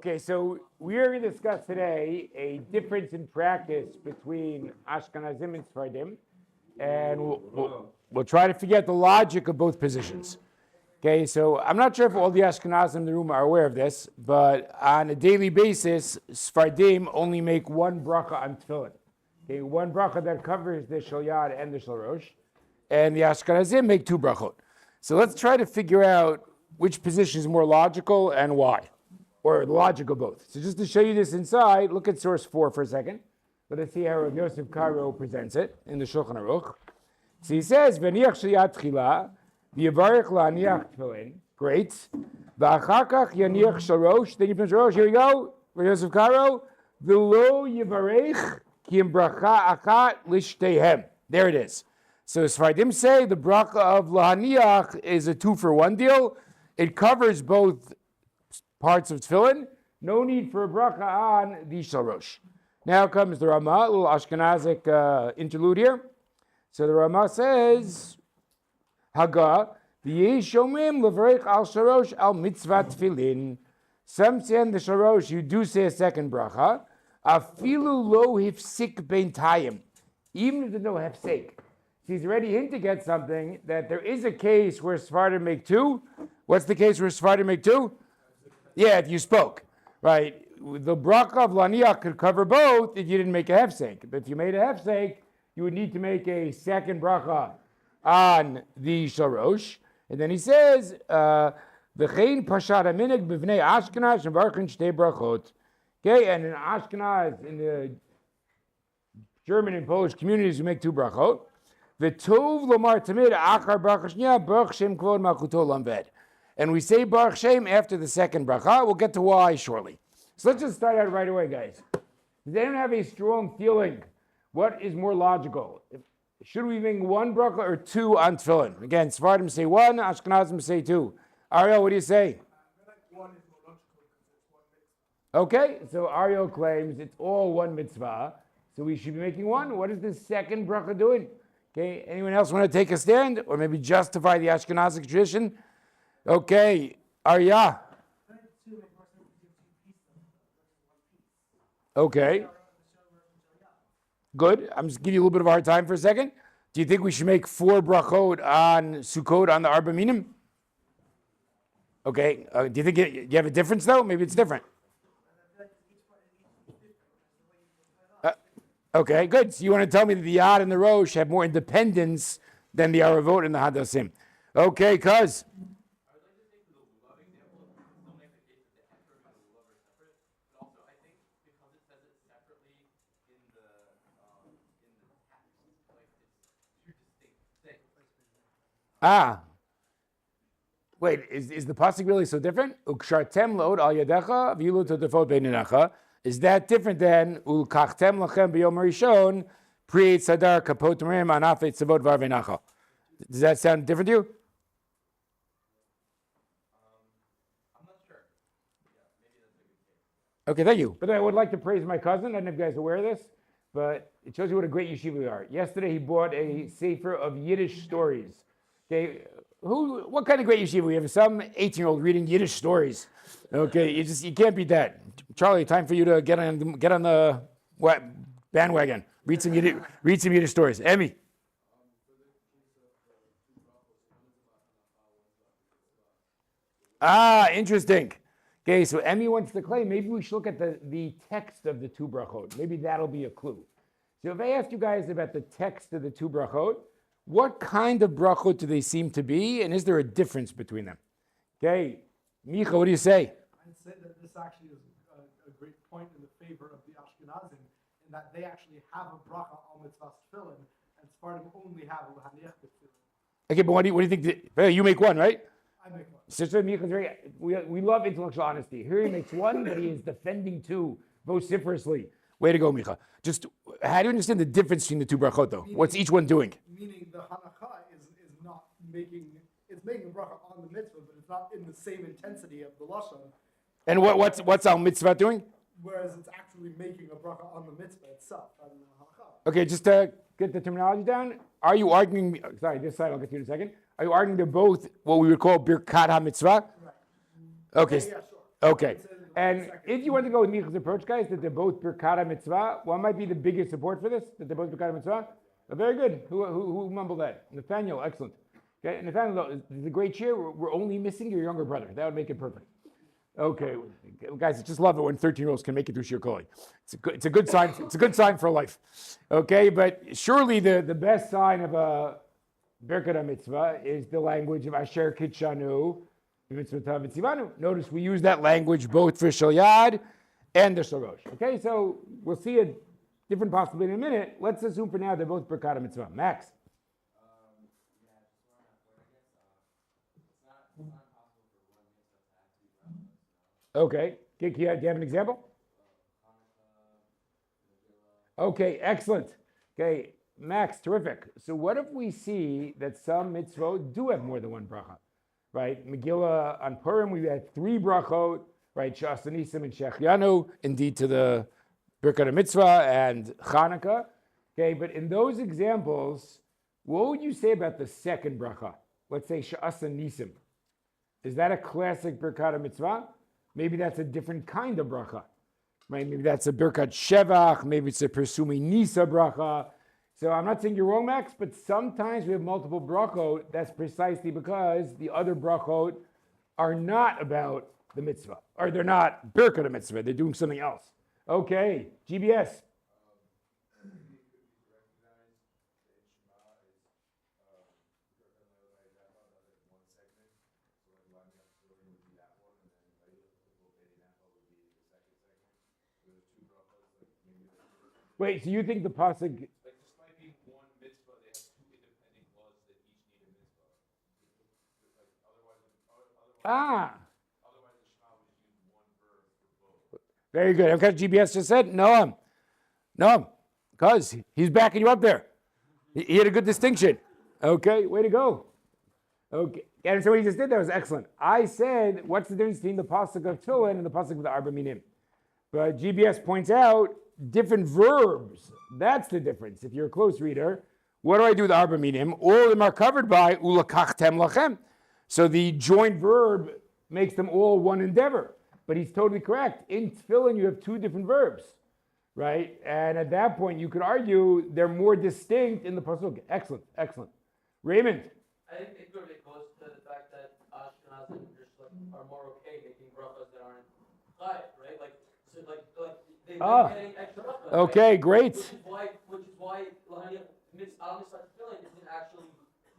Okay, so we are going to discuss today a difference in practice between Ashkenazim and Sephardim, and we'll try to figure out the logic of both positions. Okay, so I'm not sure if all the Ashkenazim in the room are aware of this, but on a daily basis, Sephardim only make one bracha on Tefillin. Okay, one bracha that covers the Shel Yad and the Shel Rosh, and the Ashkenazim make two brachot. So let's try to figure out which position is more logical and why, or logical both. So just to show you this inside, look at source 4 for a second. Let us see how Rav Yosef Karo presents it in the Shulchan Aruch. So he says, "V'niach sheyat tchila, v'yavarich la'aniach tefillin." Great. V'achar kach yaniach shalosh. Then you finish rosh. Here we go. Rav Yosef Karo. V'lo yavarich ki im bracha achat lishteihem. There it is. So Sephardim say the bracha of lahaniach is a 2-for-1 deal. It covers both parts of tefillin. No need for a bracha on the Shel Rosh. Now comes the Ramah, a little Ashkenazic interlude here. So the Ramah says, Haga, v'yesh shomrim levarich al Shel Rosh al mitzvah tefillin. Some say on the Shel Rosh you do say a second bracha. Afilu lo hifsik bein tayim. Even if there's no hefsek. He's already hinting at something, that there is a case where Sephardim make two. What's the case where Sephardim make two? Yeah, if you spoke, right? The bracha of laniach could cover both if you didn't make a hefsek. But if you made a hefsek, you would need to make a second bracha on the Shel Rosh. And then he says, "V'chein pashat haminig b'vnei Ashkenaz shevarchin shtei brachot." Okay, and in Ashkenaz, in the German and Polish communities, we make two brachot. V'tov lomar tamid achar bracha shniya baruch shem kvod malchuto lamved. And we say Baruch Shem after the second bracha. We'll get to why shortly. So let's just start out right away, guys. Does anyone have a strong feeling? What is more logical? Should we make one bracha or two on tefillin? Again, Sephardim say one, Ashkenazim say two. Ariel, what do you say? Okay, so Ariel claims it's all one mitzvah, so we should be making one. What is the second bracha doing? Okay, anyone else want to take a stand or maybe justify the Ashkenazic tradition? Okay, Arya. Okay. Good. I'm just giving you a little bit of a hard time for a second. Do you think we should make 4 brachot on Sukkot on the Arba Minim? Okay. Do you think you have a difference though? Maybe it's different. Okay, good. So you want to tell me that the Yad and the Rosh have more independence than the Aravot and the Hadassim. Okay, cuz. Wait, is the pasuk really so different? Ukshartem laod al yadecha v'yilu totafot beinenecha. Is that different than ulkachtem lachem b'yom harishon pri'et sadar kapot merim anafet tzavot varvenacha? Does that sound different to you? I'm not sure. Yeah, maybe that's a good case. Okay, thank you. But I would like to praise my cousin. I don't know if you guys are aware of this, but it shows you what a great yeshiva we are. Yesterday he bought a sefer of Yiddish stories. Okay, what kind of great yeshiva? We have some 18-year-old reading Yiddish stories. Okay, you can't beat that. Charlie, time for you to get on the bandwagon. Read some Yiddish stories. Emmy. Interesting. Okay, so Emmy wants to claim maybe we should look at the text of the two brachot. Maybe that'll be a clue. So if I asked you guys about the text of the two brachot, what kind of brachot do they seem to be, and is there a difference between them? Okay, Micha, what do you say? I'd say that this actually is a great point in the favor of the Ashkenazim, in that they actually have a bracha on mitzvah tefillin, and Sephardim only have a lahaniach tefillin. Okay, but what do you think? You make one, right? I make one. Sister Micha's we love intellectual honesty. Here he makes one, but he is defending two vociferously. Way to go, Micha. Just how do you understand the difference between the two brachot, though? What's each one doing? Meaning the hanacha is not making, it's making a bracha on the mitzvah, but it's not in the same intensity of the lashon. And what's our mitzvah doing? Whereas it's actually making a bracha on the mitzvah itself, rather than the hanacha. Okay, just to get the terminology down, are you arguing, sorry, this side I'll get to in a second. Are you arguing they're both what we would call birkat ha-mitzvah? Right. Okay. Yeah, sure. Okay. And if you want to go with Michael's approach, guys, that they're both Birkat Mitzvah, what might be the biggest support for this? That they're both Birkat Mitzvah? Very good. Who mumbled that? Nathaniel, excellent. Okay, Nathaniel, the great cheer. We're only missing your younger brother. That would make it perfect. Okay, guys, I just love it when 13-year-olds can make it through Shiur Klali. It's a good sign. It's a good sign for life. Okay, but surely the best sign of a Birkat Mitzvah is the language of Asher Kitshanu. Notice we use that language both for Shel Yad and the Shel Rosh. Okay, so we'll see a different possibility in a minute. Let's assume for now they're both Birkat Mitzvah. Max. Okay, do you have an example? Okay, excellent. Okay, Max, terrific. So what if we see that some mitzvot do have more than one bracha? Right, Megillah on Purim, we had 3 brachot, right, Shas Nisim and Shechianu, indeed to the Birkat Mitzvah and Chanukah. Okay, but in those examples, what would you say about the second bracha? Let's say Shas Nisim. Is that a classic Birkat Mitzvah? Maybe that's a different kind of bracha. Right? Maybe that's a Birkat Shevach, maybe it's a Persumi Nisa bracha. So I'm not saying you're wrong, Max, but sometimes we have multiple brachot. That's precisely because the other brachot are not about the mitzvah, or they're not Birkat mitzvah. They're doing something else. Okay, GBS. Wait, so you think the pasuk? Ah. Very good. Okay, GBS just said, no, because he's backing you up there. He had a good distinction. Okay, way to go. Okay, and so what he just did there was excellent. I said, what's the difference between the pasuk of Tefillin and the pasuk of the Arba Minim? But GBS points out different verbs. That's the difference. If you're a close reader, what do I do with the Arba Minim? All of them are covered by ulakachtem lachem. So the joint verb makes them all one endeavor. But he's totally correct. In Tefillin, you have 2 different verbs, right? And at that point, you could argue they're more distinct in the pasuk. Excellent, excellent. Raymond. I think it could be close to the fact that Ashkenazim just are more okay making brachas that aren't chayav, right? They're getting extra brachas. Okay, right? great. Which is why Tefillin isn't actually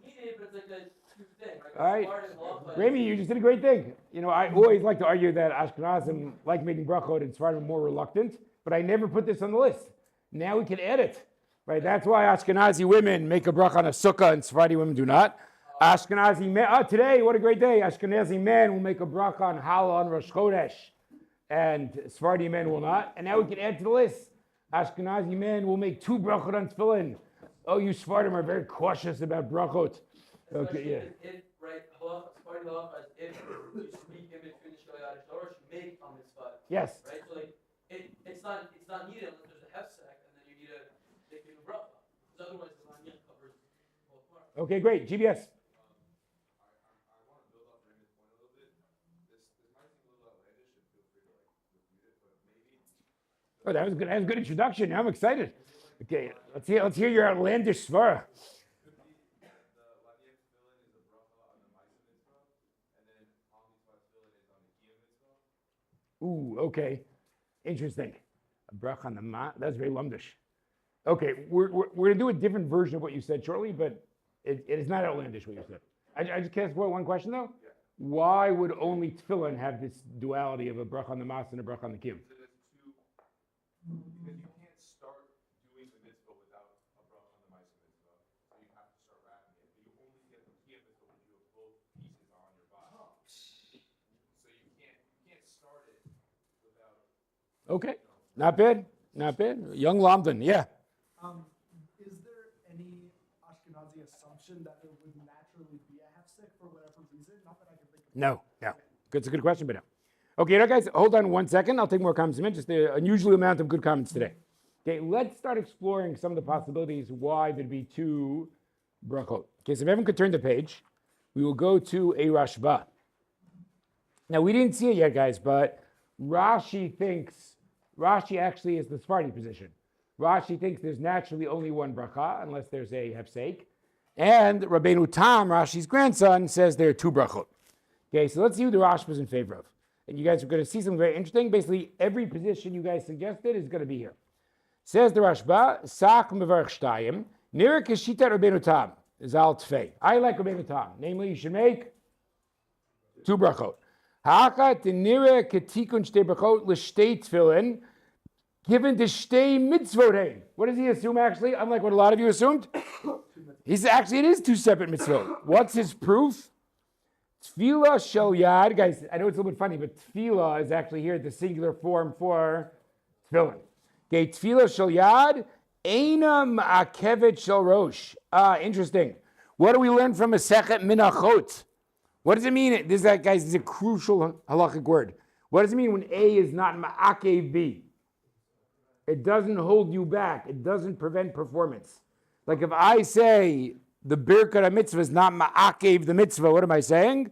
needed, but it's like a true thing, right? All right. Rami, you just did a great thing. You know, I always like to argue that Ashkenazim like making brachot and Sfardim are more reluctant, but I never put this on the list. Now we can add it, right? That's why Ashkenazi women make a bracha on a sukkah and Sephardi women do not. Ashkenazi men, today, what a great day. Ashkenazi men will make a bracha on Challah on Rosh Chodesh, and Sephardi men will not. And now we can add to the list. Ashkenazi men will make 2 brachot on Tefillin. Oh, you Sephardim are very cautious about brachot. Okay, yeah. If, right, Sephardi halacha is if you speak in between the Shel Yad and Shel Rosh, you make on mitzvah. Yes. Right, so like it's not needed unless there's a hefsek, and then you need a bracha. Because otherwise, the Lanyach covers both parts. Okay, great. GBS. Oh, that was good. That was a good introduction. I'm excited. Okay, let's hear your outlandish svara. Ooh, okay, interesting. A bracha on the ma. That's very lumdish. Okay, we're gonna do a different version of what you said shortly, but it is not outlandish what you said. I just can't ask one question though. Yeah. Why would only Tefillin have this duality of a bracha on the mas and a bracha on the kiyum? Because you can't start doing the mitzvah without a bracha on the ma'aseh mitzvah, so you have to start wrapping it. But you only get the kiyum mitzvah when you have both pieces on your body. So you can't start it without. Okay, not bad, not bad. Young Lamdan, yeah. Is there any Ashkenazi assumption that there would naturally be a hefsek for whatever reason? Not that I can think of. No. It's a good question, but no. Okay, guys, hold on 1 second. I'll take more comments in a minute. Just an unusual amount of good comments today. Okay, let's start exploring some of the possibilities why there'd be 2 brachot. Okay, so if everyone could turn the page, we will go to a Rashba. Now, we didn't see it yet, guys, but Rashi actually is the Sephardi position. Rashi thinks there's naturally only one bracha, unless there's a hefsek. And Rabbeinu Tam, Rashi's grandson, says there are two brachot. Okay, so let's see who the Rashba is in favor of. And you guys are going to see something very interesting. Basically, every position you guys suggested is going to be here. Says the Rashba, Sak mevarch shtayim, nira keshita Rabbeinu Tam, zal tfei. I like Rabbeinu Tam. Namely, you should make two brachot. Ha'aka tenira ketikun shtei brachot l'shtei tefillin, given to shtei mitzvot hein. What does he assume actually? Unlike what a lot of you assumed? It is two separate mitzvot. What's his proof? Tefillah shel yad. Guys, I know it's a little bit funny, but tefillah is actually here the singular form for tefillin. Okay, tefillah shel yad, eina ma'akevet shel rosh. Interesting. What do we learn from Masechet Menachot? What does it mean? This is a crucial halachic word. What does it mean when A is not ma'akev B? It doesn't hold you back. It doesn't prevent performance. Like if I say the birkat mitzvah is not ma'akev the mitzvah, what am I saying?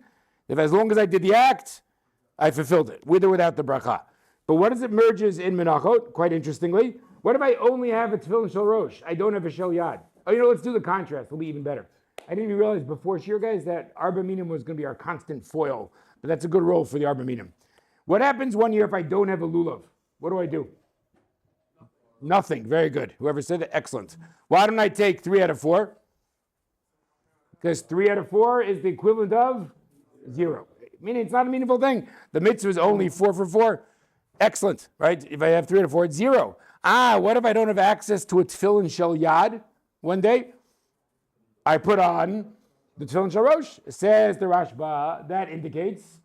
If as long as I did the act, I fulfilled it, with or without the bracha. But what does it merges in Menachot? Quite interestingly, what if I only have a tefillin shel rosh? I don't have a shel yad. Oh, let's do the contrast. It'll be even better. I didn't even realize before Shiur, guys, that Arba Minim was going to be our constant foil. But that's a good role for the Arba Minim. What happens one year if I don't have a lulav? What do I do? Nothing. Very good. Whoever said that, excellent. Why don't I take 3 out of 4? Because 3 out of 4 is the equivalent of 0. Meaning it's not a meaningful thing. The mitzvah is only 4 for 4. Excellent, right? If I have 3 out of 4, it's 0. What if I don't have access to a tefillin shel yad one day? I put on the tefillin shel rosh. Says the Rashba, that indicates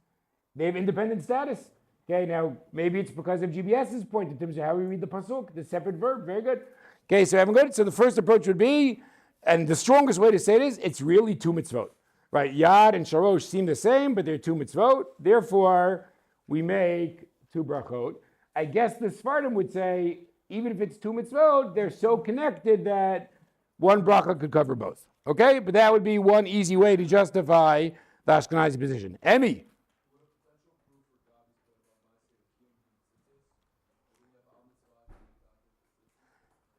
they have independent status. Okay, now maybe it's because of GBS's point in terms of how we read the pasuk, the separate verb. Very good. Okay, so having good. So the first approach would be, and the strongest way to say it is, it's really 2 mitzvot, right? Yad and Sharosh seem the same, but they're 2 mitzvot. Therefore, we make 2 brachot. I guess the Sephardim would say, even if it's 2 mitzvot, they're so connected that one bracha could cover both. Okay, but that would be one easy way to justify the Ashkenazi position. Emmy.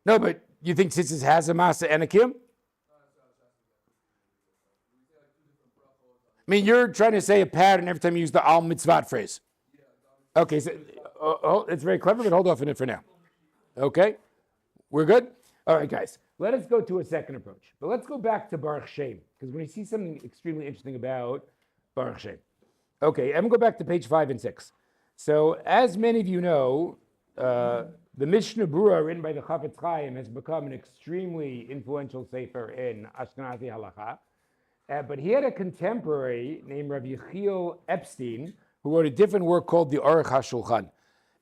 No, but you think tzitzis has a masa and a kim? I mean, you're trying to say a pattern every time you use the al mitzvot phrase. Okay, so it's very clever, but hold off on it for now. Okay, we're good? All right, guys, let us go to a second approach. But let's go back to Baruch Shem, because when you see something extremely interesting about Baruch Shem. Okay, I'm going to go back to page 5 and 6. So, as many of you know, the Mishnah Berurah, written by the Chafetz Chaim, has become an extremely influential sefer in Ashkenazi halacha. But he had a contemporary named Rav Yechiel Epstein, who wrote a different work called the Aruch HaShulchan.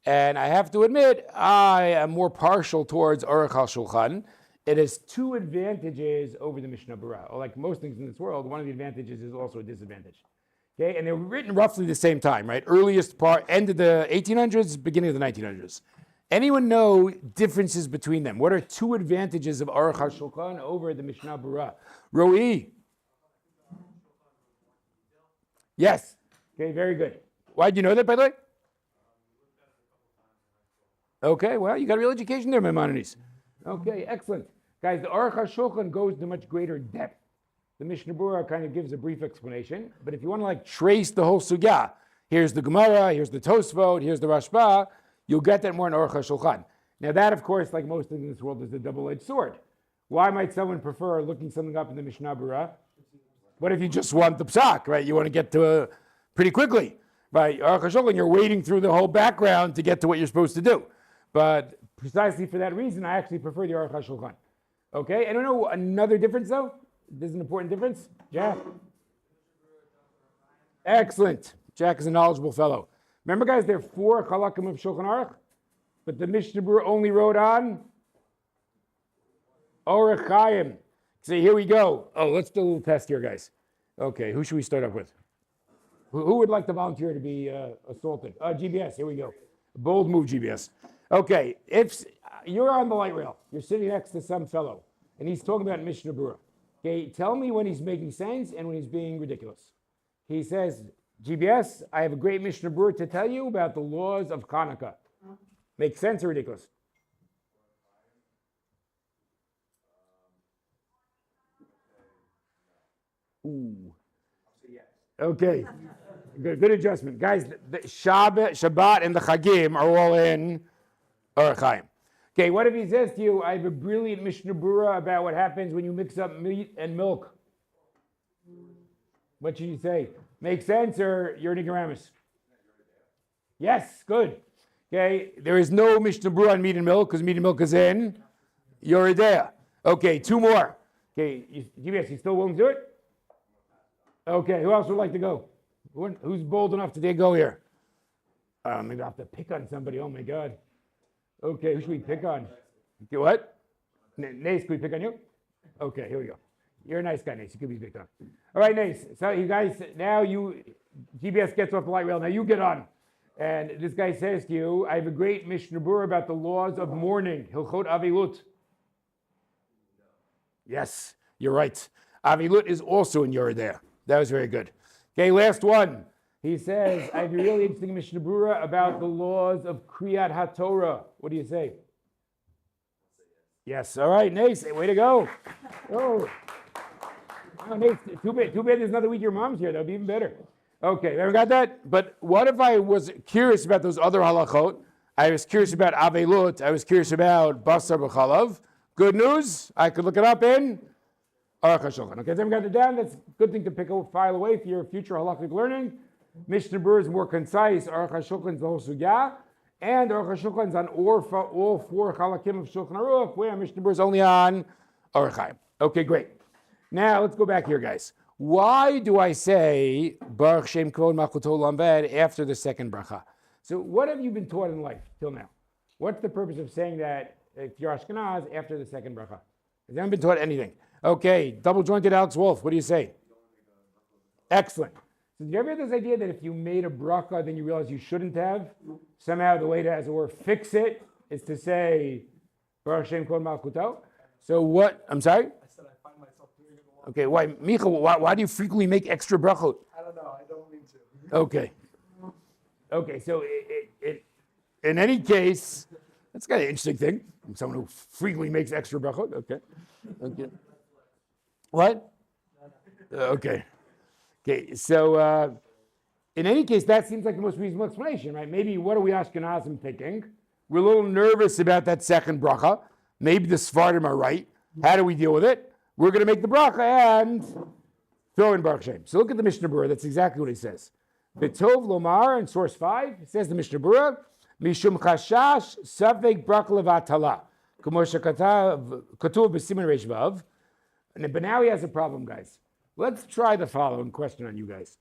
And I have to admit, I am more partial towards Aruch HaShulchan. It has 2 advantages over the Mishnah Berurah. Like most things in this world, one of the advantages is also a disadvantage. Okay, and they were written roughly the same time, right? Earliest part, end of the 1800s, beginning of the 1900s. Anyone know differences between them? What are 2 advantages of Aruch HaShulchan over the Mishnah Berurah? Ro'i? Yes. Okay, very good. Why did you know that, by the way? Okay, well, you got a real education there, Maimonides. Okay, excellent. Guys, the Aruch HaShulchan goes to much greater depth. The Mishnah Berurah kind of gives a brief explanation, but if you want to trace the whole sugya, here's the Gemara, here's the Tosfot, here's the Rashba, you'll get that more in Aruch HaShulchan. Now that, of course, like most things in this world, is a double-edged sword. Why might someone prefer looking something up in the Mishnah Berurah? What if you just want the psak, right? You want to get to pretty quickly, right? Aruch HaShulchan, you're wading through the whole background to get to what you're supposed to do. But precisely for that reason, I actually prefer the Aruch HaShulchan. Okay, I don't know another difference though. This is an important difference. Jack? Excellent. Jack is a knowledgeable fellow. Remember, guys, there are 4 chalakim of Shulchan Aruch, but the Mishnah Berurah only wrote on Orach Chaim. So here we go. Oh, let's do a little test here, guys. Okay, who should we start off with? Who would like to volunteer to be assaulted? GBS, here we go. Bold move, GBS. Okay, if you're on the light rail, you're sitting next to some fellow, and he's talking about Mishnah Berurah. Okay, tell me when he's making sense and when he's being ridiculous. He says, GBS, I have a great Mishnah Berurah to tell you about the laws of Hanukkah. Makes sense or ridiculous? Ooh. Okay. Good adjustment. Guys, the Shabbat and the Chagim are all in Orach Chaim. Okay, what if he says to you, I have a brilliant Mishnah Berurah about what happens when you mix up meat and milk? What should you say? Make sense or you're an ignoramus? Yes, good. Okay, there is no Mishnah Berurah on meat and milk because meat and milk is in Yoredea. Okay, two more. Okay, GBS, you still willing to do it? Okay, who else would like to go? Who's bold enough to go here? Maybe I'll have to pick on somebody. Oh my God. Okay, who should we pick on? Okay, what? Nace, can we pick on you? Okay, here we go. You're a nice guy, Nace. You can be picked on. All right, Nace. So you guys, now GBS gets off the light rail. Now you get on. And this guy says to you, I have a great Mishnah Berurah about the laws of mourning. Hilchot Avilut. Yes, you're right. Avilut is also in Yoredea. That was very good. Okay, last one. He says, I have a really interesting Mishnah Berurah about the laws of Kriyat HaTorah. What do you say? Yes, all right, Nace, way to go. Oh, Nace, too bad there's another week your mom's here. That would be even better. Okay, ever got that? But what if I was curious about those other halachot? I was curious about Avelut. I was curious about Basar B'chalav. Good news, I could look it up in Aruch HaShulchan. Okay, so we got it down. That's a good thing to pick a file away for your future halakhic learning. Mishnah Berurah is more concise. Aruch HaShulchan is the whole sugya. And Aruch HaShulchan is on all four halakim of Shulchan Aruch, where Mishnah Berurah is only on Orach Chaim. Okay, great. Now, let's go back here, guys. Why do I say Baruch Shem Kvod Malchuto Lamed after the second bracha? So what have you been taught in life till now? What's the purpose of saying that if you're Ashkenaz after the second bracha? Has anyone been taught anything? Okay, double-jointed Alex Wolf, what do you say? Excellent. So did you ever have this idea that if you made a bracha, then you realize you shouldn't have? Somehow the way to, as it were, fix it is to say Baruch Shem Kvod Malchuto. So what, I'm sorry? I said I find myself doing it a lot. Okay, why, Michael, why do you frequently make extra brachot? I don't know. I don't mean to. Okay. Okay, so in any case, that's kind of an interesting thing. Someone who frequently makes extra brachot. Okay. Okay. What? Okay. Okay, so in any case, that seems like the most reasonable explanation, right? Maybe what are we Ashkenazim thinking? We're a little nervous about that second bracha. Maybe the Sephardim are right. How do we deal with it? We're going to make the bracha and throw in Baruch Shem. So look at the Mishnah Berurah. That's exactly what he says. B'tov Lomar in source 5, it says the Mishnah Berurah, Mishum Chashash Savek Bracha Levatala. K'moshe Katuv B'siman Reish Vav. But now he has a problem, guys. Let's try the following question on you guys.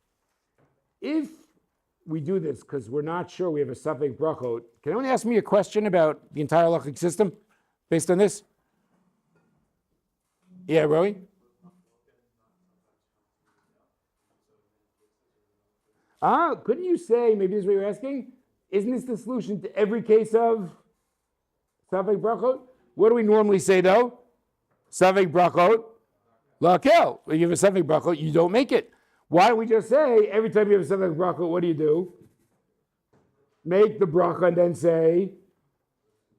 If we do this because we're not sure we have a Savek Brachot, can anyone ask me a question about the entire halachic system based on this? Yeah, Roy? Couldn't you say, maybe this is what you're asking, isn't this the solution to every case of Savek Brachot? What do we normally say though? Savek Brachot, Lakel. When you have a Savek Brachot, you don't make it. Why don't we just say, every time you have a Savek Brachot, what do? Make the bracha and then say,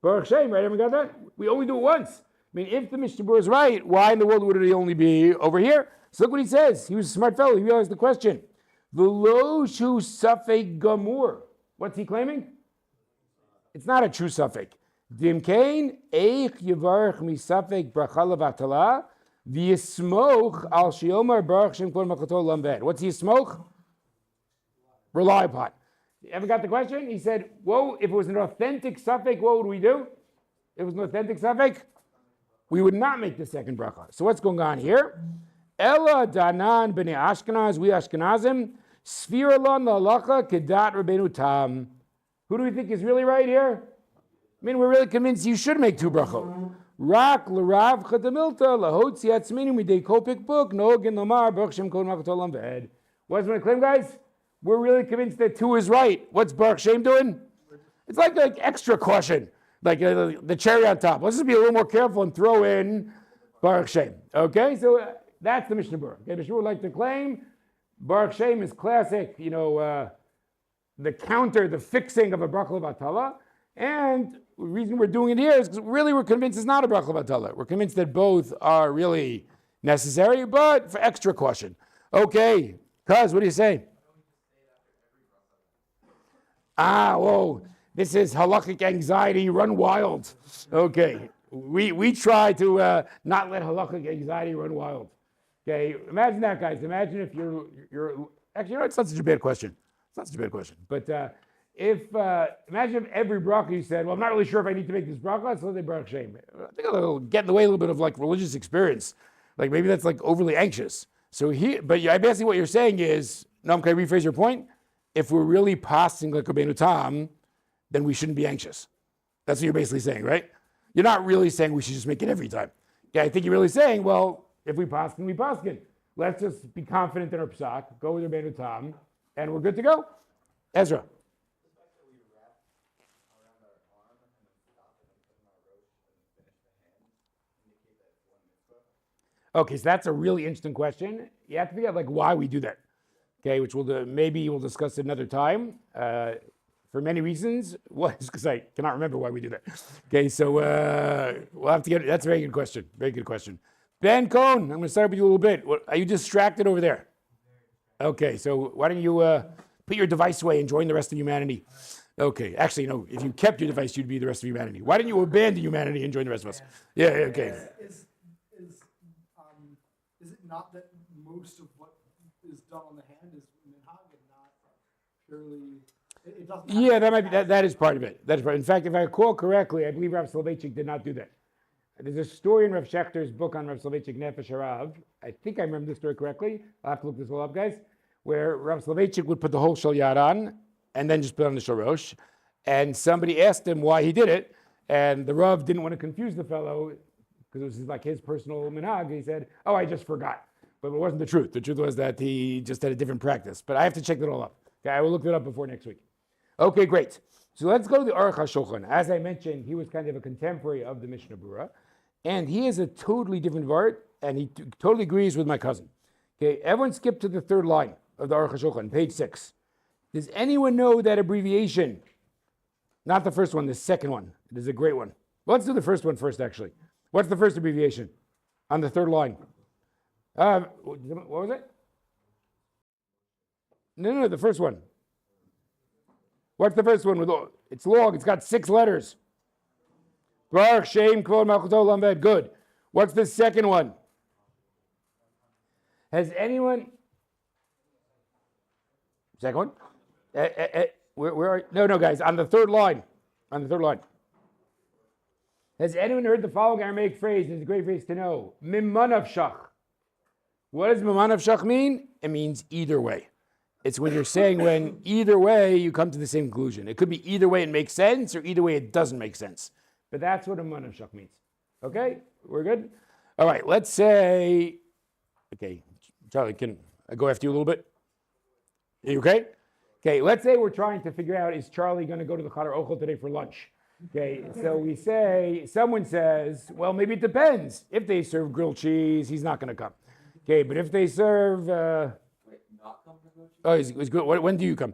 Baruch Shem, right? Everyone got that? We only do it once. I mean, if the Mishnah Berurah is right, why in the world would it only be over here? So look what he says. He was a smart fellow. He realized the question. V'lo shu safek gamur. What's he claiming? It's not a true safek. Dimkein eich yivarech misafek bracha levatala v'yismoch al shiomar baruch shem kvod malchuto lamed. What's he smoke? Rely upon. You ever got the question? He said, whoa, if it was an authentic safek, what would we do? If it was an authentic safek, we would not make the second bracha. So what's going on here? Ella danan b'nei Ashkenaz, we Ashkenazim, sfira lan la'alacha kedat Rabbeinu Tam. Who do we think is really right here? I mean, we're really convinced you should make two brachot. Rak l'rav chatamilta lahotzi atzminu midei kopik book no'gin lomar baruch shem kod malchuto lamed. What's my claim, guys? We're really convinced that two is right. What's Baruch Shem doing? It's like extra caution, like the cherry on top. Let's just be a little more careful and throw in Baruch Shem. Okay, so that's the Mishnah Berurah. Okay, Mishnah Berurah would like to claim Baruch Shem is classic, the counter, the fixing of a bracha batala. And the reason we're doing it here is because really we're convinced it's not a bracha batala. We're convinced that both are really necessary, but for extra caution. Okay, Kaz, what do you say? Whoa, this is halakhic anxiety run wild. Okay, we try to not let halakhic anxiety run wild. Okay, imagine that, guys. Imagine if you're actually, it's not such a bad question. It's not such a bad question. But imagine if every bracha you said, well, I'm not really sure if I need to make this bracha, so they Baruch Shem. I think it'll get in the way a little bit of like religious experience. Like maybe that's like overly anxious. So here, but basically what you're saying is, no, can I rephrase your point? If we're really passing like Rabbeinu Tam, then we shouldn't be anxious. That's what you're basically saying, right? You're not really saying we should just make it every time. Yeah, I think you're really saying, well, if we paskin, we paskin. Let's just be confident in our psak, go with Rabbeinu Tam, and we're good to go. Ezra. Okay, so that's a really interesting question. You have to figure out like why we do that. Okay, which maybe we'll discuss another time. For many reasons. What? Because I cannot remember why we do that. Okay, so we'll have to get. That's a very good question. Very good question. Ben Cohn, I'm going to start with you a little bit. Are you distracted over there? Okay, so why don't you put your device away and join the rest of humanity? Okay, actually, no. If you kept your device, you'd be the rest of humanity. Why don't you abandon humanity and join the rest of us? Yeah. Okay. Is it not that most of what is done on the hand is minhag and not purely? It doesn't. Yeah, that might be that is part of it. That is part. In fact, if I recall correctly, I believe Rav Soloveitchik did not do that. There's a story in Rav Schechter's book on Rav Soloveitchik Nefesh Harav. I think I remember this story correctly. I'll have to look this all up, guys. Where Rav Soloveitchik would put the whole shalyad on and then just put on the shorosh. And somebody asked him why he did it, and the Rav didn't want to confuse the fellow because it was like his personal minhag. He said, "Oh, I just forgot," but it wasn't the truth. The truth was that he just had a different practice. But I have to check that all up. Okay, I will look it up before next week. Okay, great. So let's go to the Aruch HaShulchan. As I mentioned, he was kind of a contemporary of the Mishnah Berurah, and he is a totally different vart, and he totally agrees with my cousin. Okay, everyone skip to the third line of the Aruch HaShulchan, page 6. Does anyone know that abbreviation? Not the first one, the second one. It is a great one. Well, let's do the first one first, actually. What's the first abbreviation on the third line? What was it? No, the first one. What's the first one? It's long. It's got 6 letters. Baruch Shem Kvod Malchuto Lamed. Good. What's the second one? Has anyone? Second one? Where are? No, guys. On the third line. On the third line. Has anyone heard the following Aramaic phrase? It's a great phrase to know. Mimanav shach. What does mimanav shach mean? It means either way. It's when you're saying when either way you come to the same conclusion. It could be either way it makes sense or either way it doesn't make sense. But that's what a manav shach means. Okay? We're good? All right, let's say, okay, Charlie, can I go after you a little bit? Are you okay? Okay, let's say we're trying to figure out, is Charlie going to go to the Chadar Ochel today for lunch? Okay, so we say, someone says, well, maybe it depends. If they serve grilled cheese, he's not going to come. Okay, but if they serve... Oh, he's good. When do you come?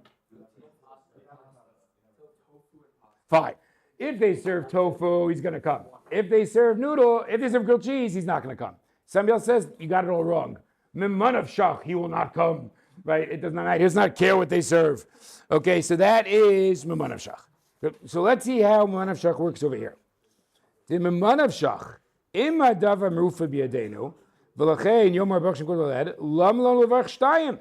Fine. If they serve tofu, he's going to come. If they serve grilled cheese, he's not going to come. Somebody else says, you got it all wrong. Mimanav shach, he will not come. Right? It does not. He does not care what they serve. Okay, so that is mimanav shach. So let's see how mimanav shach works over here. The mimanav shach, im hadavar merufa biyadenu, v'lachein yom harbach shem kol oled, lam lo levarch shtayim.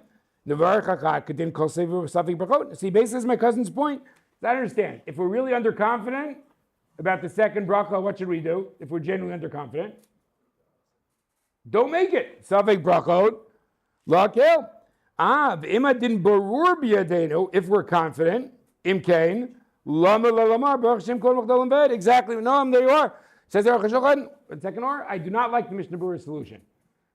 See, basically, is my cousin's point. I understand. If we're really underconfident about the second bracha, what should we do? If we're genuinely underconfident, don't make it. Savik brachot, lakel. V'ima din barur biyadenu. If we're confident, imkain lama lalamar baruch shem kol machdalim bed. Exactly. No, there you are. Says the Aruch HaShulchan. Second or I do not like the Mishnah Berurah solution.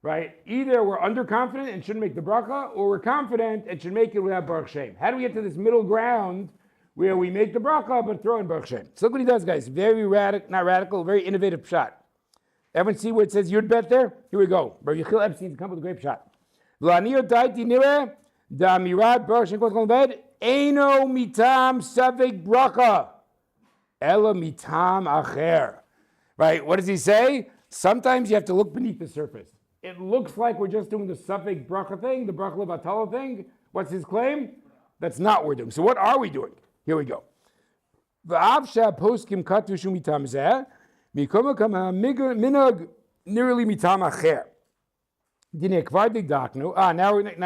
Right? Either we're underconfident and shouldn't make the bracha, or we're confident and should make it without Baruch Shem. How do we get to this middle ground where we make the bracha but throw in Baruch Shem? So look what he does, guys. Very very innovative shot. Everyone see where it says Yud Bet there? Here we go. Rabbi Yechiel Epstein's come with a great shot. V'la'niyot daiti nireh, da'amirat baruch Shem kol ved, eino mitam savik bracha, ela mitam acher. Right, what does he say? Sometimes you have to look beneath the surface. It looks like we're just doing the suffix bracha thing, the bracha levatala thing. What's his claim? That's not what we're doing. So what are we doing? Here we go. V'avsha poskim katu shumitam zeh, mikoma kama minag nirli mitam acher. Dine kvar digdaknu.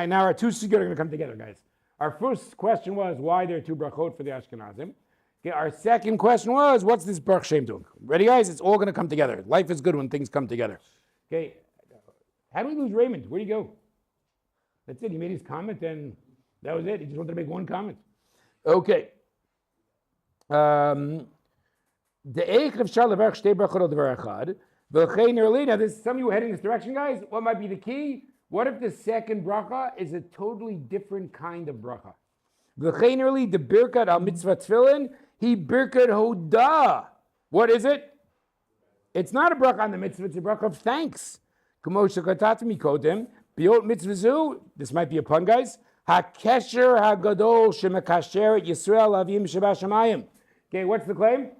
Now our two sugiyot are going to come together, guys. Our first question was why there are two brachot for the Ashkenazim. Okay, our second question was, what's this Baruch Shem doing? Ready, guys? It's all going to come together. Life is good when things come together. Okay, how do we lose Raymond? Where'd he go? That's it. He made his comment, and that was it. He just wanted to make one comment. Okay. Now, this, some of you are heading this direction, guys. What might be the key? What if the second bracha is a totally different kind of bracha? The birkat al mitzvah tefillin, he birkat hoda. What is it? It's not a bracha on the mitzvah, it's a bracha of thanks. This might be a pun, guys. HaKesher HaGadol Shemekasher Yisrael Avim Sheba Shamayim. Okay, what's the claim?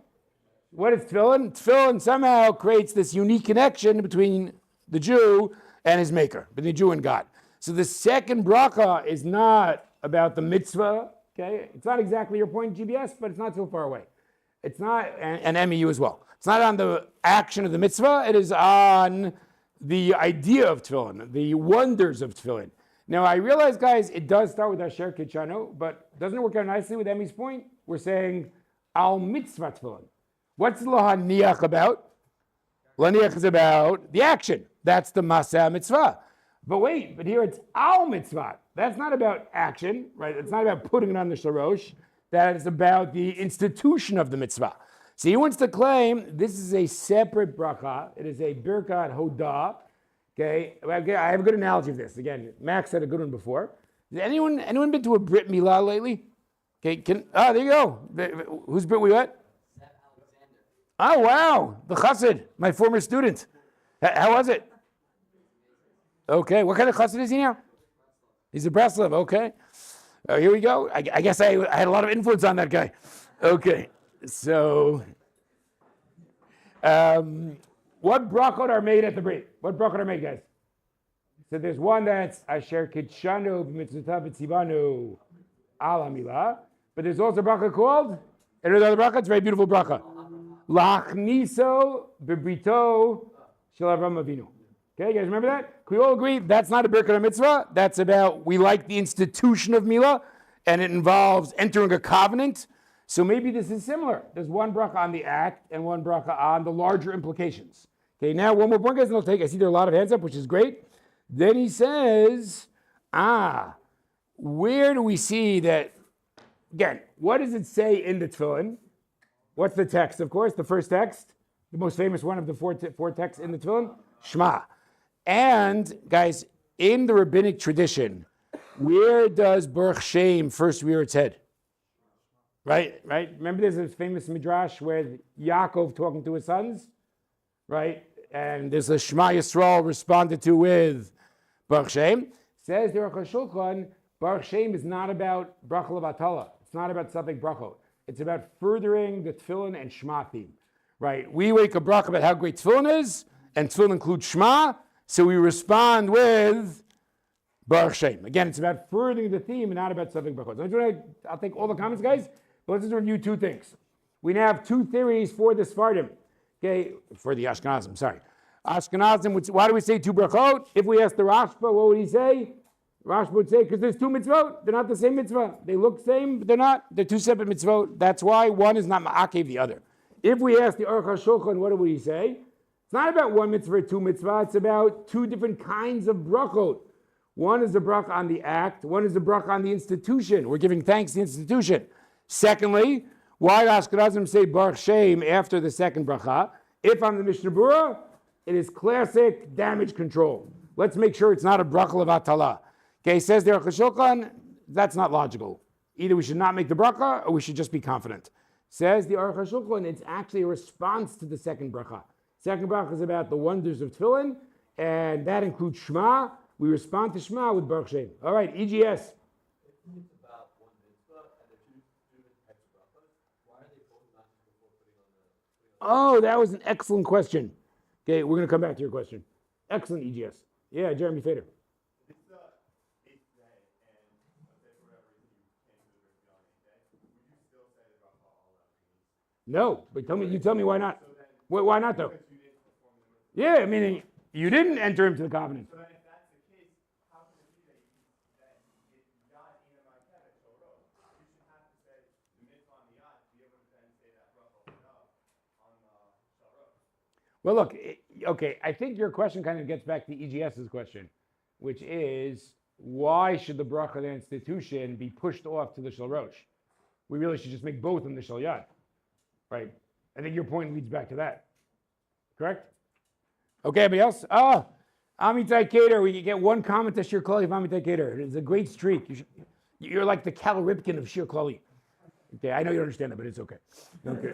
What is tefillin? Tefillin somehow creates this unique connection between the Jew and his maker, between the Jew and God. So the second bracha is not about the mitzvah, okay? It's not exactly your point, GBS, but it's not so far away. It's not, and MEU as well. It's not on the action of the mitzvah, it is on the idea of tefillin, the wonders of tefillin. Now, I realize, guys, it does start with Asher Kitchano, but doesn't it work out nicely with Emmy's point? We're saying, al mitzvah tefillin. What's lahaniach about? Lahaniach is about the action. That's the Maseh mitzvah. But wait, but here it's al mitzvah. That's not about action, right? It's not about putting it on the shorosh. That is about the institution of the mitzvah. So he wants to claim this is a separate bracha. It is a birkat hoda. Okay, I have a good analogy of this. Again, Max had a good one before. Has anyone been to a Brit Milah lately? Okay, there you go. Who's Brit we what? Oh, wow, the chassid, my former student. How was it? Okay, what kind of chassid is he now? He's a Breslov, okay. Here we go. I guess I had a lot of influence on that guy. Okay, so what brachot are made at the Brit? What brachot are made, guys? So there's one that's Asher Kitshanu b'mitzvotav v'tzivanu al hamilah, but there's also a bracha called, and another bracha, it's a very beautiful bracha. Lachniso bebrito shel Avram Avinu. Okay, you guys remember that? Can we all agree that's not a birkat mitzvah? That's about, we like the institution of milah, and it involves entering a covenant. So maybe this is similar. There's one bracha on the act and one bracha on the larger implications. Okay, now one more point, guys, and I'll take, I see there are a lot of hands up, which is great. Then he says, where do we see that, again, what does it say in the Tefillin? What's the text, of course? The first text, the most famous one of the four texts in the Tefillin, Shema. And, guys, in the rabbinic tradition, where does Baruch Shem first rear its head? Right? Remember there's this famous midrash where Yaakov talking to his sons? Right? And there's a Shema Yisrael responded to with Baruch Shem. Says the Aruch HaShulchan, Baruch Shem is not about bracha levatala. It's not about something brachot. It's about furthering the Tefillin and Shema theme. Right? We make a bracha about how great Tefillin is, and Tefillin includes Shema, so we respond with Baruch Shem. Again, it's about furthering the theme and not about something brachot. I'll take all the comments, guys, but let's just review two things. We now have two theories for the Sephardim. Okay, for the Ashkenazim, sorry. Ashkenazim, why do we say two brachot? If we ask the Rashba, what would he say? Rashba would say, because there's two mitzvot. They're not the same mitzvah. They look the same, but they're not. They're two separate mitzvot. That's why one is not ma'akev the other. If we ask the Aruch HaShulchan, what would he say? It's not about one mitzvah or two mitzvah. It's about two different kinds of brachot. One is a bracha on the act. One is a bracha on the institution. We're giving thanks to the institution. Secondly, why do Ashkenazim say Baruch Shem after the second bracha? If I'm the Mishnah Berurah, it is classic damage control. Let's make sure it's not a bracha levatala. Okay, says the Aruch HaShulchan, that's not logical. Either we should not make the bracha or we should just be confident. Says the Aruch HaShulchan, it's actually a response to the second bracha. Second bracha is about the wonders of Tefillin, and that includes Shema. we respond to Shema with Baruch Shem. All right, EGS. Oh, that was an excellent question. Okay, we're going to come back to your question. Excellent EGS. Yeah, Jeremy Fader. No, but you tell me why not. Why not though? Yeah, meaning you didn't enter into the covenant. Well, look, okay, I think your question kind of gets back to EGS's question, which is, why should the bracha of the institution be pushed off to the Shel Rosh? We really should just make both in the Shel Yad, right? I think your point leads back to that, correct? Okay, anybody else? Amitai Kader, we can get one comment to Shiur Klali of Amitai Kader. It's a great streak. You're like the Cal Ripken of Shiur Klali. Okay, I know you don't understand that, but it's okay. Okay.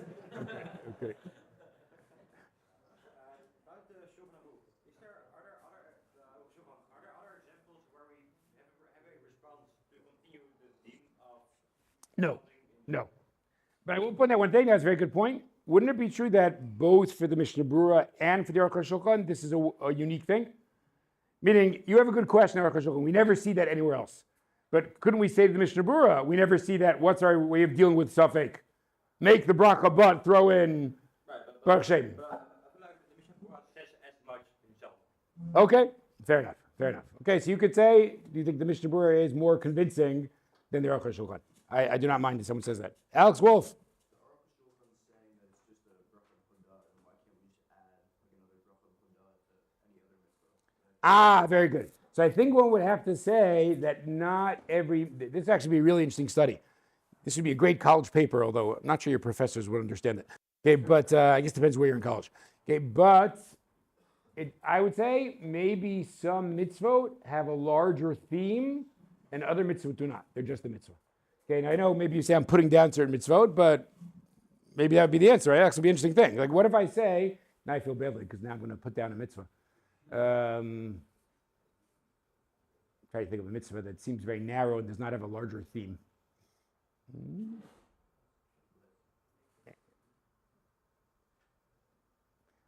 No. But I will point out one thing, that's a very good point. Wouldn't it be true that both for the Mishnah Berurah and for the Aruch HaShulchan, this is a unique thing? Meaning, you have a good question, Aruch HaShulchan. We never see that anywhere else. But couldn't we say to the Mishnah Berurah, we never see that, what's our way of dealing with Safek? Make the bracha, but throw in Baruch Shem. Okay, fair enough. Okay, so you could say, do you think the Mishnah Berurah is more convincing than the Aruch HaShulchan? I do not mind if someone says that. Alex Wolf. Very good. So I think one would have to say that not every, this actually be a really interesting study. This would be a great college paper, although I'm not sure your professors would understand it. Okay, but I guess it depends where you're in college. Okay, but I would say maybe some mitzvot have a larger theme and other mitzvot do not. They're just a mitzvah. Okay, and I know maybe you say I'm putting down certain mitzvot, but maybe that would be the answer, right? That would be an interesting thing. Like, what if I say, now I feel badly because now I'm going to put down a mitzvah. Try to think of a mitzvah that seems very narrow and does not have a larger theme.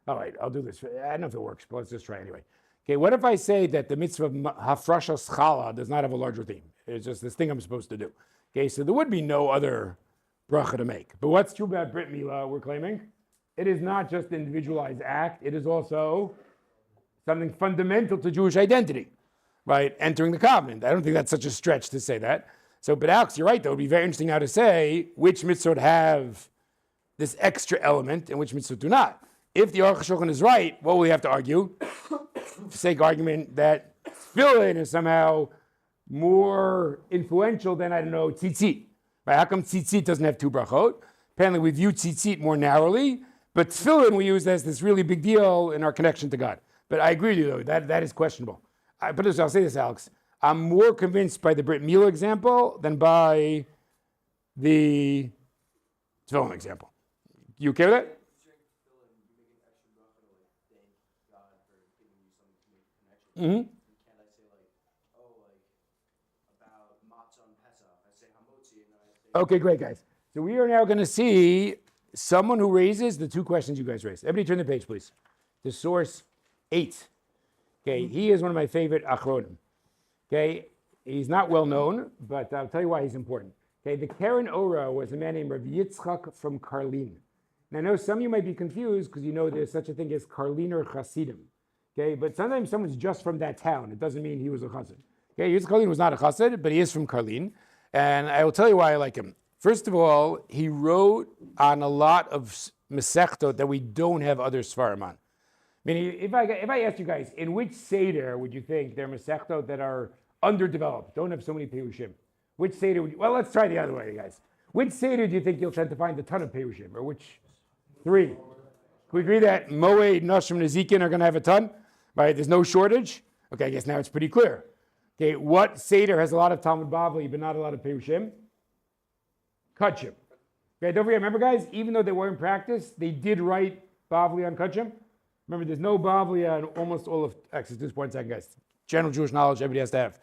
All right, I'll do this. I don't know if it works, but let's just try anyway. Okay, what if I say that the mitzvah of hafrashas challah does not have a larger theme? It's just this thing I'm supposed to do. Okay, so there would be no other bracha to make. But what's true about Brit Milah, we're claiming? It is not just an individualized act, it is also something fundamental to Jewish identity, right? Entering the covenant. I don't think that's such a stretch to say that. So, but Alex, you're right, though. It would be very interesting now to say which mitzvot have this extra element and which mitzvot do not. If the Aruch HaShulchan is right, what will we have to argue? For sake of argument, that Tefillin is somehow more influential than, I don't know, tzitzit. Right? How come tzitzit doesn't have two brachot? Apparently we view tzitzit more narrowly, but Tefillin we use as this really big deal in our connection to God. But I agree with you, though, that is questionable. I'll say this, Alex. I'm more convinced by the Brit Milah example than by the Tefillin example. You okay with that? Mm-hmm. Can I say about matzah on Pesach? I say hamotzi and then I say. Okay, great, guys. So we are now going to see someone who raises the two questions you guys raised. Everybody turn the page, please. To source 8. Okay, he is one of my favorite achronim. Okay, he's not well known, but I'll tell you why he's important. Okay, the Keren Ora was a man named Rav Yitzchak from Karlin. Now I know some of you might be confused because you know there's such a thing as Karliner Hasidim. Okay, but sometimes someone's just from that town. It doesn't mean he was a chassid. Okay, Yitzchak Karlin was not a chassid, but he is from Karlin. And I will tell you why I like him. First of all, he wrote on a lot of Masechtot that we don't have other Svarim on. Meaning, if I asked you guys, in which Seder would you think there are Masechtot that are underdeveloped, don't have so many Perushim? Which Seder would you, well, let's try the other way, guys. Which Seder do you think you'll tend to find a ton of Perushim? Or which 3? Can we agree that Moed, Nashim, Nezikin are going to have a ton? Right? There's no shortage? Okay, I guess now it's pretty clear. Okay, what Seder has a lot of Talmud Bavli, but not a lot of Perushim? Kachim. Okay, don't forget, remember guys, even though they were in practice, they did write Bavli on Kachim. Remember, there's no Bavli on almost all of, actually, just 1 second, guys. general Jewish knowledge everybody has to have.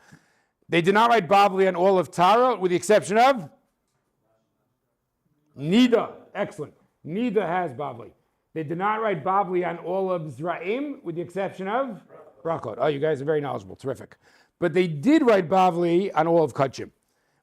They did not write Bavli on all of Tara, with the exception of Nida. Excellent. Nida has Bavli. They did not write Bavli on all of Zra'im, with the exception of Berakhot. Oh, you guys are very knowledgeable. Terrific. But they did write Bavli on all of Kachim.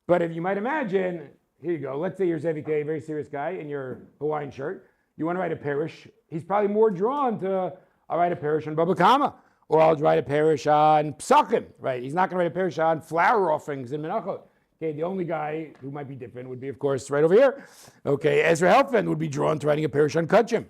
But if you might imagine, here you go. Let's say you're Zevike, a very serious guy, in your Hawaiian shirt. You want to write a parish. He's probably more drawn to, I'll write a parish on Baba Kama, or I'll write a parish on Psachim, right? He's not going to write a parish on flower offerings in Menachot. Okay, the only guy who might be different would be, of course, right over here. Okay, Ezra Helfand would be drawn to writing a parish on Kachim.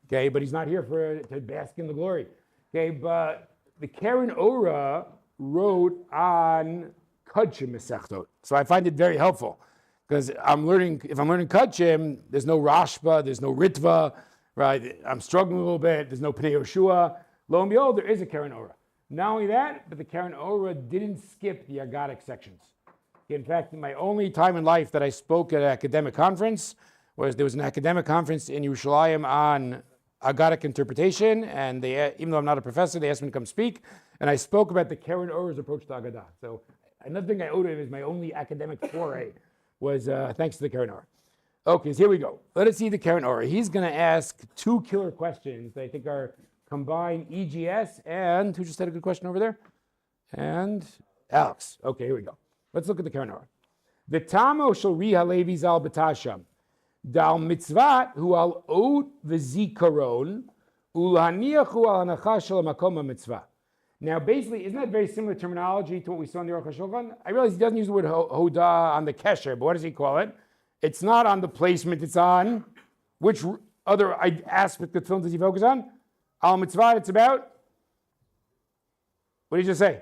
Okay, but he's not here to bask in the glory. Okay, but the Karen Ora wrote on Kachim Mesechtot. So I find it very helpful. Because if I'm learning Kachim, there's no Rashba, there's no Ritva, right? I'm struggling a little bit, there's no Pnei Yoshua. Lo and behold, there is a Karen Ora. Not only that, but the Karen Ora didn't skip the Agadic sections. In fact, my only time in life that I spoke at an academic conference was there was an academic conference in Yerushalayim on Agadic interpretation, and they, even though I'm not a professor, they asked me to come speak, and I spoke about the Karen Ora's approach to Agadah. So another thing I owed him is my only academic foray was thanks to the Karen Ora. Okay, so here we go. Let us see the Karen Ora. He's going to ask two killer questions that I think are combined EGS and, who just had a good question over there? And Alex. Okay, here we go. Let's look at the Karen Ora. The Tamo shel Ri Halevi Zal B'Tasham Dal Mitzvat Hu Al Ot V'Zikaron Ulhaniachu Al Hanacha Shel Makom HaMitzvah. Now, basically, isn't that very similar terminology to what we saw in the Aruch HaShulchan? I realize he doesn't use the word hoda on the kesher, but what does he call it? It's not on the placement, it's on which other aspect of tefillin does he focus on? Al mitzvah, it's about? What did he just say?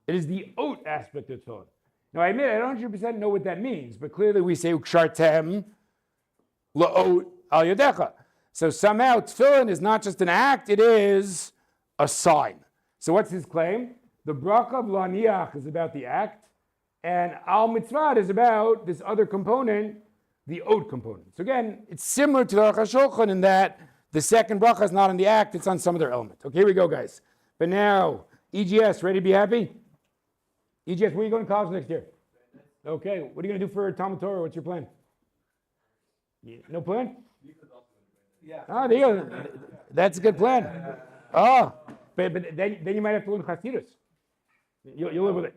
It is the oat aspect of tefillin. Now, I admit, I don't 100% know what that means, but clearly we say ukshartem la'ot al yadecha. So somehow tefillin is not just an act, it is a sign. So what's his claim? The bracha of laniach is about the act, and al mitzvah is about this other component, the oat component. So again, it's similar to the Aruch HaShulchan in that the second bracha is not on the act, it's on some other element. Okay, here we go, guys. But now, EGS, ready to be happy? EGS, where are you going to college next year? Okay, what are you going to do for Talmud Torah? What's your plan? No plan? Yeah. Oh, there you go. That's a good plan. Oh, but then you might have to learn Chassidus. You'll live with it.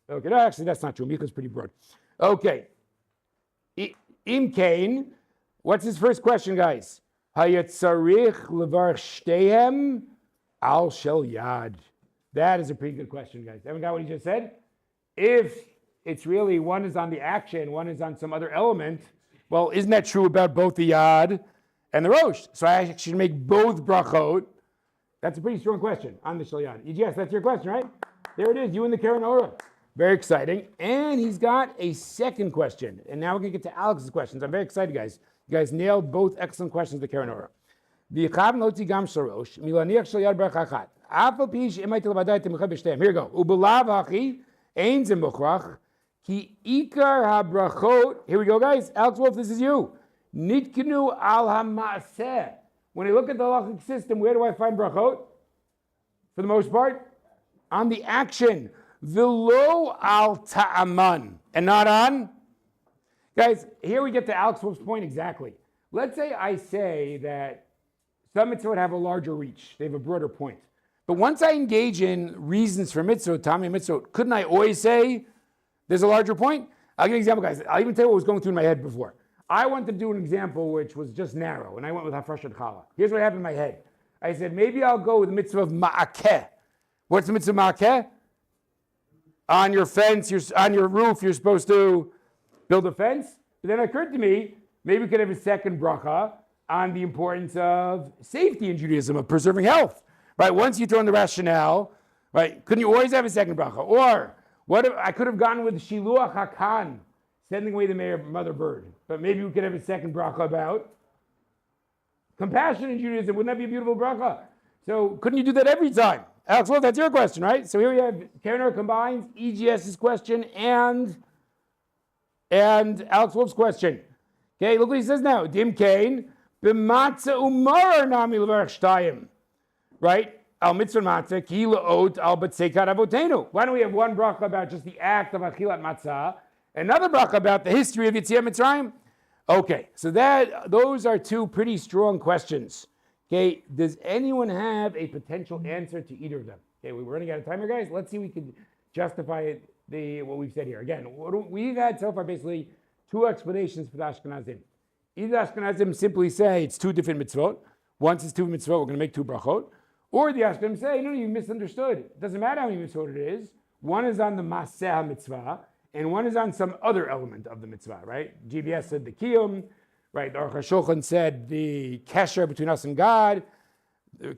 Okay, no, actually, that's not true. Micha's pretty broad. Okay. Im Kain, what's his first question, guys? Hayatzarich levar shtehem al shel yad. That is a pretty good question, guys. Haven't got what he just said? If it's really one is on the action, one is on some other element, well, isn't that true about both the yad and the rosh? So I should make both brachot. That's a pretty strong question on the shel yad. Yes, that's your question, right? There it is, you and the Karen Ora. Very exciting. And he's got a second question. And now we're going to get to Alex's questions. I'm very excited, guys. You guys nailed both excellent questions to the Karen Ora. Here you go. Here we go, guys. Alex Wolf, this is you. Nitkenu al ha'maseh. When I look at the halachic system, where do I find brachot? For the most part, on the action. V'lo al ta'aman. And not on? Guys, here we get to Alex Wolf's point exactly. Let's say I say that some mitzvot have a larger reach. They have a broader point. But once I engage in reasons for mitzvot, Tami mitzvot, couldn't I always say there's a larger point? I'll give you an example, guys. I'll even tell you what was going through my head before. I wanted to do an example which was just narrow, and I went with Hafrashat Chala. Here's what happened in my head. I said, maybe I'll go with the mitzvah of ma'akeh. What's the mitzvah of ma'akeh? On your fence, on your roof, you're supposed to build a fence. But then it occurred to me, maybe we could have a second bracha on the importance of safety in Judaism, of preserving health. Right? Once you throw in the rationale, right? Couldn't you always have a second bracha? Or what if I could have gone with Shiluach HaKan, sending away the mother bird. But maybe we could have a second bracha about compassion in Judaism. Wouldn't that be a beautiful bracha? So couldn't you do that every time? Alex, well, that's your question, right? So here we have Karen combines EGS's question and Alex Wolf's question. Okay, look what he says now. Dim Kane, b'matza umar nami levarach shtayim. Right? al mitzvah matzah ki la'ot al b'tzeikat avotenu. Why don't we have one bracha about just the act of achilat matzah, another bracha about the history of Yetziat Mitzrayim? Okay, so those are two pretty strong questions. Okay, does anyone have a potential answer to either of them? Okay, we're running out of time here, guys. Let's see if we can justify what we've said here. Again, we've had so far basically two explanations for the Ashkenazim. Either Ashkenazim simply say it's two different mitzvot. Once it's two mitzvot, we're going to make two brachot. Or the Ashkenazim say, no, you misunderstood. It doesn't matter how many mitzvot it is. One is on the Maseh mitzvah, and one is on some other element of the mitzvah, right? GBS said the Kiyum, right? The Aruch HaShulchan said the kesher between us and God.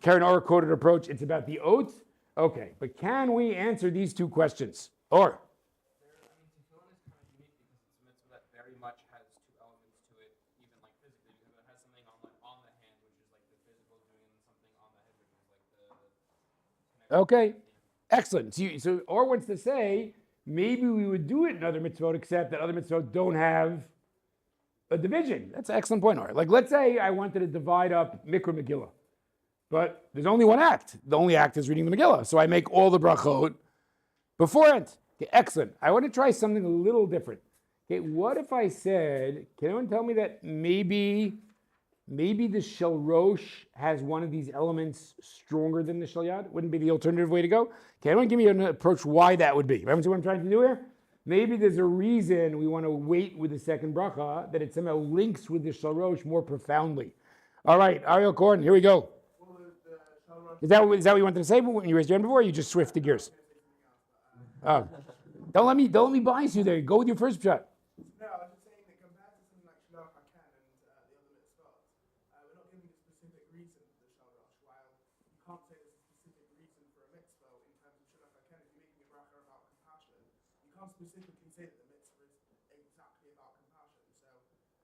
Karen Orr quoted approach, it's about the oath. Okay, but can we answer these two questions? Or? Tefillin is kind of unique because it's a mitzvah that very much has two elements to it, even like physically, because it has something on the hand, which is like the physical doing, and something on the head, which is like the Okay, excellent. So Or wants to say, maybe we would do it in other mitzvot, except that other mitzvot don't have a division. That's an excellent point, Or. Like, let's say I wanted to divide up Mikra Megillah. But there's only one act. The only act is reading the Megillah. So I make all the brachot beforehand. Okay, excellent. I want to try something a little different. Okay, what if I said, can anyone tell me that maybe the Shel Rosh has one of these elements stronger than the Shel Yad? Wouldn't be the alternative way to go? Okay, anyone give me an approach why that would be? Remember what I'm trying to do here? Maybe there's a reason we want to wait with the second bracha, that it somehow links with the Shel Rosh more profoundly. All right, Ariel Korn, here we go. Is that what you wanted to say when you raised your hand before, or you just swifted gears? Oh. Don't let me bias you there. Go with your first shot. No, I was just saying that compared to something like Shloch HaKan and the other mitzvot, we're not giving a specific reason for the Shel Rosh, while you can't say there's a specific reason for a mitzvah in terms of Shloch HaKan. If you're making a bracha about compassion, you can't specifically say that the mitzvah is exactly about compassion. So,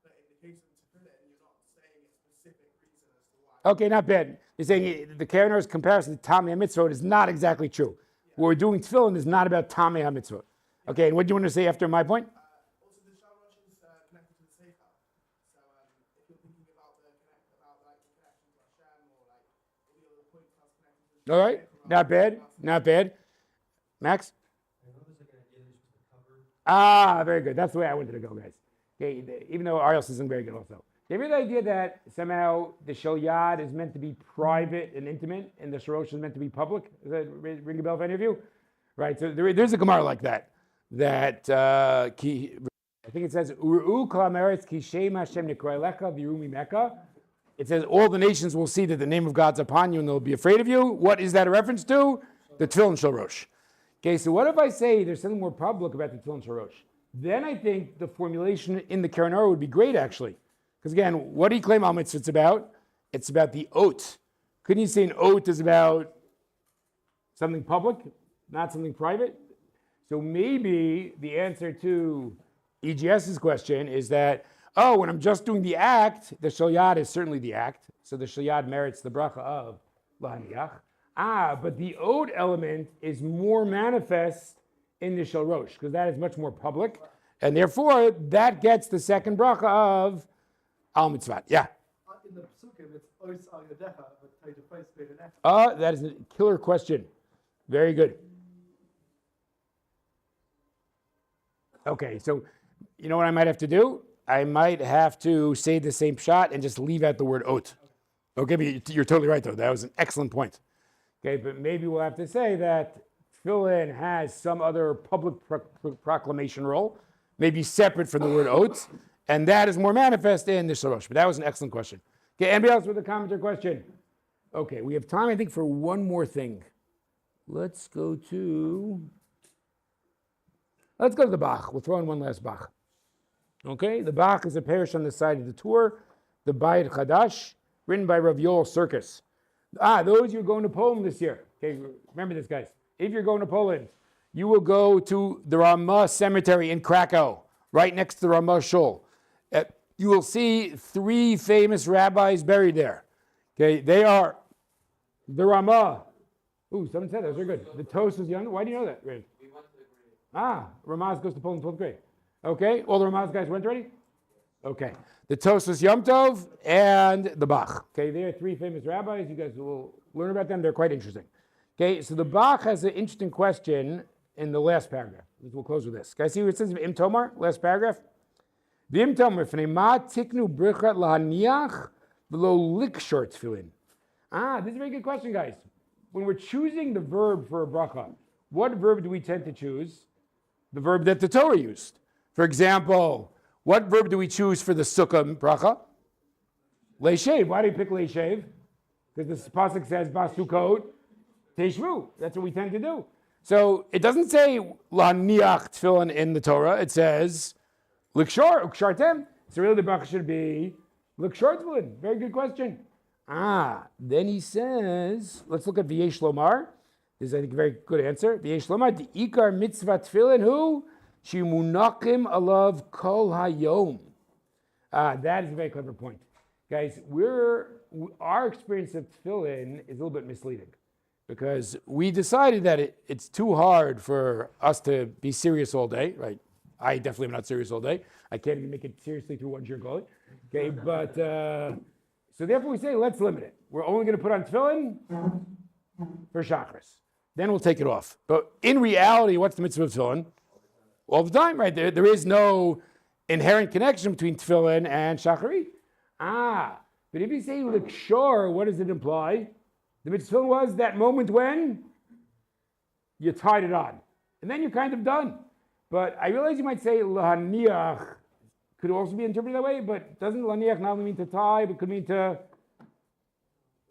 but in the case of Tefillin, you're not saying a specific reason as to why. Okay, not bad. You're saying the Karener's comparison to Tamei HaMitzvot is not exactly true. What we're doing Tefillin is not about Tamei HaMitzvot. Okay, and what do you want to say after my point? Also, the Shel Rosh is connected to the Sefer. So, if you're thinking about the connection to Hashem or like all the other points that's connected to the All right, not bad, not bad. Max? I know there's like an idea there's just a cover. Very good. That's the way I wanted to go, guys. Okay, even though Ariel isn't very good also. They have the idea that somehow the Shel Yad is meant to be private and intimate, and the Shel Rosh is meant to be public. Does that ring a bell for any of you? Right, so there's a Gemara like that. I think it says, U'ru kol ha'meretz ki shem Hashem nikroi lecha v'yiru mimeka. It says, all the nations will see that the name of God's upon you and they'll be afraid of you. What is that a reference to? The Tefillin Shel Rosh. Okay, so what if I say there's something more public about the Tefillin Shel Rosh? Then I think the formulation in the Karen Orah would be great, actually. Because again, what do you claim Al Mitzvah it's about? It's about the oath. Couldn't you say an oath is about something public, not something private? So maybe the answer to EGS's question is that, when I'm just doing the act, the Shel Yad is certainly the act. So the Shel Yad merits the bracha of Lahaniach. But the oath element is more manifest in the Shel Rosh, because that is much more public. And therefore, that gets the second bracha of Al Mitzvah. Yeah. In the Psukim, it's Ois Al Yadecha, but Taita Fais Be'enecha. That is a killer question. Very good. Okay, so you know what I might have to do? I might have to say the same shot and just leave out the word oat. Okay, but you're totally right, though. That was an excellent point. Okay, but maybe we'll have to say that Tefillin has some other public proclamation role, maybe separate from the word oats, and that is more manifest in the Shel Rosh. But that was an excellent question. Okay, anybody else with a comment or question? Okay, we have time, I think, for one more thing. Let's go to the Bach. We'll throw in one last Bach. Okay, the Bach is a parish on the side of the tour, the Bayit Chadash, written by Rav Yoel Circus. Those who are going to Poland this year. Okay, remember this, guys. If you're going to Poland, you will go to the Ramah Cemetery in Krakow, right next to the Ramah Shul. You will see three famous rabbis buried there. Okay, they are the Ramah. Ooh, someone said that. Those are good. The Tos is young. Why do you know that, Rand? We went to the grade. Ramaz goes to Poland 12th grade. Okay, all the Ramaz guys went already? Okay. The Tosfos Yom Tov and the Bach. Okay, they are three famous rabbis. You guys will Learn about them. They're quite interesting. Okay, so the Bach has an interesting question in the last paragraph. We'll close with this. Guys, see what it says in Im Tomar, last paragraph? V'im Tomar, f'nei ma tiknu brichat lahaniach v'lo likshor tefillin. This is a very good question, guys. When we're choosing the verb for a bracha, what verb do we tend to choose? The verb that the Torah used. For example, what verb do we choose for the sukkah bracha? Leishev. Why do you pick leishev? Because the pasuk says basukot teshvu. That's what we tend to do. So it doesn't say lahaniach tefillin in the Torah. It says likshor ukshartem. So really the bracha should be likshor tefillin. Very good question. Then he says, let's look at V'yesh Lomar. This is, I think, a very good answer. V'yesh Lomar, the ikar mitzvah tefillin, who? Shimunakim alav kol hayom. That is a very clever point. Guys, our experience of tefillin is a little bit misleading because we decided that it's too hard for us to be serious all day, right? I definitely am not serious all day. I can't even make it seriously through one year going. Okay, but so therefore we say, let's limit it. We're only going to put on tefillin for chakras. Then we'll take it off. But in reality, what's the mitzvah of tefillin? All the time, right? There is no inherent connection between tefillin and shacharit. But if you say likshor, what does it imply? The mitzvah was that moment when you tied it on. And then you're kind of done. But I realize you might say lahaniach could also be interpreted that way, but doesn't lahaniach not only mean to tie, but could mean to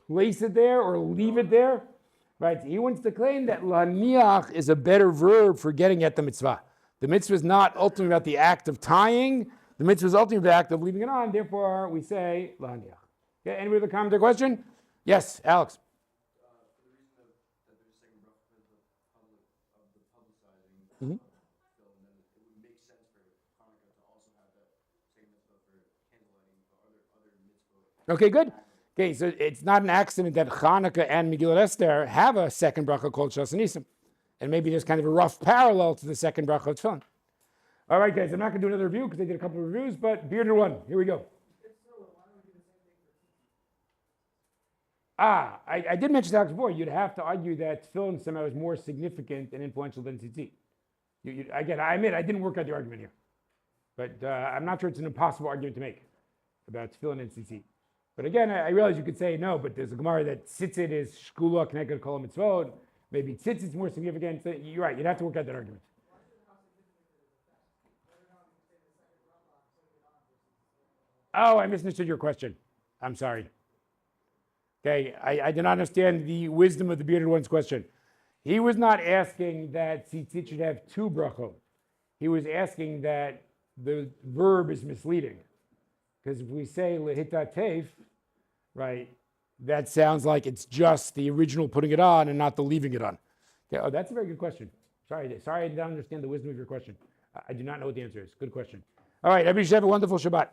place it there or leave it there? Right? He wants to claim that lahaniach is a better verb for getting at the mitzvah. The mitzvah is not ultimately about the act of tying. The mitzvah is ultimately the act of leaving it on. Therefore, we say lahaniach. Okay, any other comment or question? Yes, Alex. For the reason that there's second bracha because of the publicizing film, then it would make sense for Hanukkah to also have that same mitzvah for candlelighting or other mitzvah. Okay, good. Okay, so it's not an accident that Hanukkah and Megillat Esther have a second bracha called Shas Nisim. And maybe there's kind of a rough parallel to the second bracha of Tefillin. All right, guys, I'm not going to do another review because I did a couple of reviews, but bearded one. Here we go. I did mention Alex before. You'd have to argue that tefillin somehow is more significant and influential than tzitzit. Again, I admit I didn't work out the argument here, but I'm not sure it's an impossible argument to make about tefillin and tzitzit. But again, I realize you could say no, but there's a Gemara that tzitzit is shkula connected kol mitzvot. Maybe tzitzit is more significant. So you're right. You'd have to work out that argument. Oh, I misunderstood your question. I'm sorry. Okay, I did not understand the wisdom of the bearded one's question. He was not asking that tzitzit should have two brachot. He was asking that the verb is misleading. Because if we say lehita teif, right, that sounds like it's just the original putting it on and not the leaving it on. Okay, oh, that's a very good question. Sorry, I did not understand the wisdom of your question. I do not know what the answer is. Good question. All right, everybody should have a wonderful Shabbat.